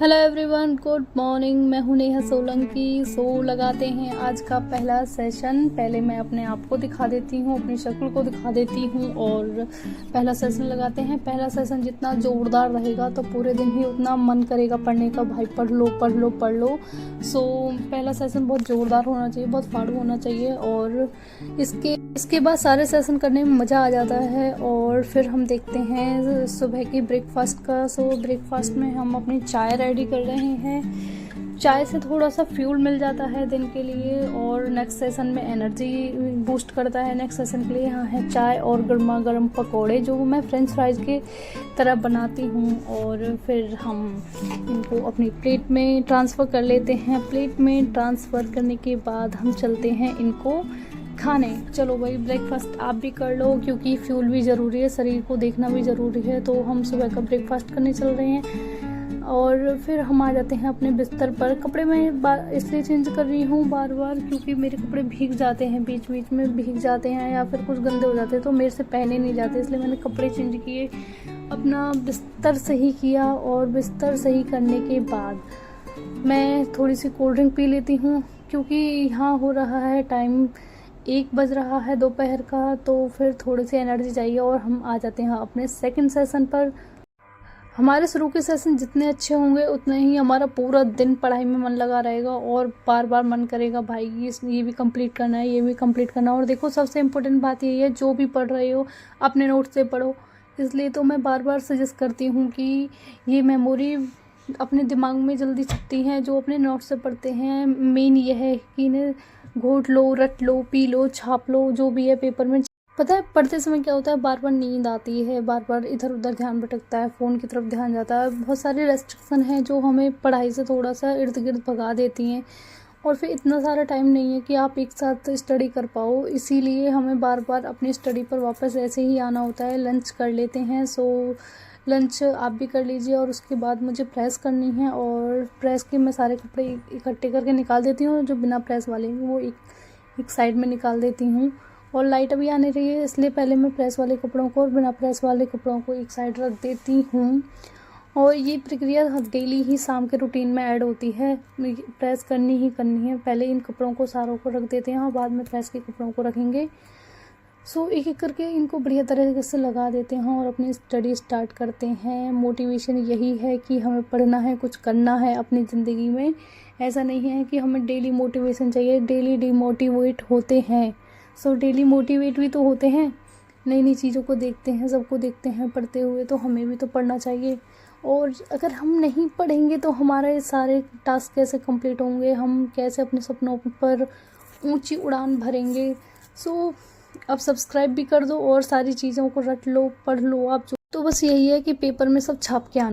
Hello everyone, good morning. मैं हूं नेहा सोलंकी। लगाते हैं आज का पहला सेशन। पहले मैं अपने आप को दिखा देती हूं, अपनी शक्ल को दिखा देती हूं और पहला सेशन लगाते हैं। पहला सेशन जितना जोरदार रहेगा तो पूरे दिन ही उतना मन करेगा पढ़ने का। भाई पढ़ लो पढ़ लो पढ़ लो। पहला सेशन बहुत जोरदार होना चाहिए, बहुत फाड़ू होना चाहिए और इसके बाद सारे सेशन करने में मज़ा आ जाता है। और फिर हम देखते हैं सुबह की ब्रेकफास्ट का। ब्रेकफास्ट में हम अपनी चाय रेडी कर रहे हैं। चाय से थोड़ा सा फ्यूल मिल जाता है दिन के लिए और नेक्स्ट सेशन में एनर्जी बूस्ट करता है। नेक्स्ट सेशन के लिए यहाँ है चाय और गर्मा गर्म पकौड़े जो मैं फ्रेंच फ्राइज के तरह बनाती हूँ। और फिर हम इनको अपनी प्लेट में ट्रांसफ़र कर लेते हैं। प्लेट में ट्रांसफ़र करने के बाद हम चलते हैं इनको खाने। चलो भाई, ब्रेकफास्ट आप भी कर लो क्योंकि फ्यूल भी ज़रूरी है, शरीर को देखना भी ज़रूरी है। तो हम सुबह का ब्रेकफास्ट करने चल रहे हैं और फिर हम आ जाते हैं अपने बिस्तर पर। कपड़े मैं इसलिए चेंज कर रही हूँ बार बार क्योंकि मेरे कपड़े भीग जाते हैं, बीच बीच में भीग जाते हैं या फिर कुछ गंदे हो जाते हैं तो मेरे से पहने नहीं जाते, इसलिए मैंने कपड़े चेंज किए, अपना बिस्तर सही किया। और बिस्तर सही करने के बाद मैं थोड़ी सी कोल्ड ड्रिंक पी लेती हूँ क्योंकि यहाँ हो रहा है टाइम 1 बज रहा है दोपहर का, तो फिर थोड़ी सी एनर्जी चाहिए और हम आ जाते हैं अपने सेकंड सेशन पर। हमारे शुरू के सेशन जितने अच्छे होंगे उतने ही हमारा पूरा दिन पढ़ाई में मन लगा रहेगा और बार बार मन करेगा भाई ये भी कंप्लीट करना है, ये भी कंप्लीट करना है। और देखो, सबसे इम्पोर्टेंट बात यही है, जो भी पढ़ रहे हो अपने नोट से पढ़ो। इसलिए तो मैं बार बार सजेस्ट करती हूँ कि ये मेमोरी अपने दिमाग में जल्दी छपती हैं जो अपने नोट से पढ़ते हैं। मेन ये है कि इन्हें घोट लो, रट लो, पी लो, छाप लो, जो भी है पेपर में। पता है पढ़ते समय क्या होता है, बार बार नींद आती है, बार बार इधर उधर ध्यान भटकता है, फ़ोन की तरफ ध्यान जाता है। बहुत सारे रेस्ट्रिक्शन हैं जो हमें पढ़ाई से थोड़ा सा इर्द गिर्द भगा देती हैं और फिर इतना सारा टाइम नहीं है कि आप एक साथ स्टडी कर पाओ। इसीलिए हमें बार बार अपनी स्टडी पर वापस ऐसे ही आना होता है। लंच कर लेते हैं। लंच आप भी कर लीजिए और उसके बाद मुझे प्रेस करनी है और प्रेस के मैं सारे कपड़े इकट्ठे करके निकाल देती हूँ। जो बिना प्रेस वाले हैं वो एक साइड में निकाल देती हूँ। और लाइट अभी आने रही है इसलिए पहले मैं प्रेस वाले कपड़ों को और बिना प्रेस वाले कपड़ों को एक साइड रख देती हूँ। और ये प्रक्रिया डेली ही शाम के रूटीन में ऐड होती है। प्रेस करनी ही करनी है। पहले इन कपड़ों को सारों को रख देते हैं और बाद में प्रेस के कपड़ों को रखेंगे। एक एक करके इनको बढ़िया तरीके से लगा देते हैं और अपनी स्टडी स्टार्ट करते हैं। मोटिवेशन यही है कि हमें पढ़ना है, कुछ करना है अपनी ज़िंदगी में। ऐसा नहीं है कि हमें डेली मोटिवेशन चाहिए, डेली डिमोटिवेट होते हैं। डेली मोटिवेट भी तो होते हैं, नई नई चीज़ों को देखते हैं, सबको देखते हैं पढ़ते हुए, तो हमें भी तो पढ़ना चाहिए। और अगर हम नहीं पढ़ेंगे तो हमारे सारे टास्क कैसे कंप्लीट होंगे, हम कैसे अपने सपनों पर ऊंची उड़ान भरेंगे। अब सब्सक्राइब भी कर दो और सारी चीज़ों को रट लो, पढ़ लो आप। तो बस यही है कि पेपर में सब छाप के आना।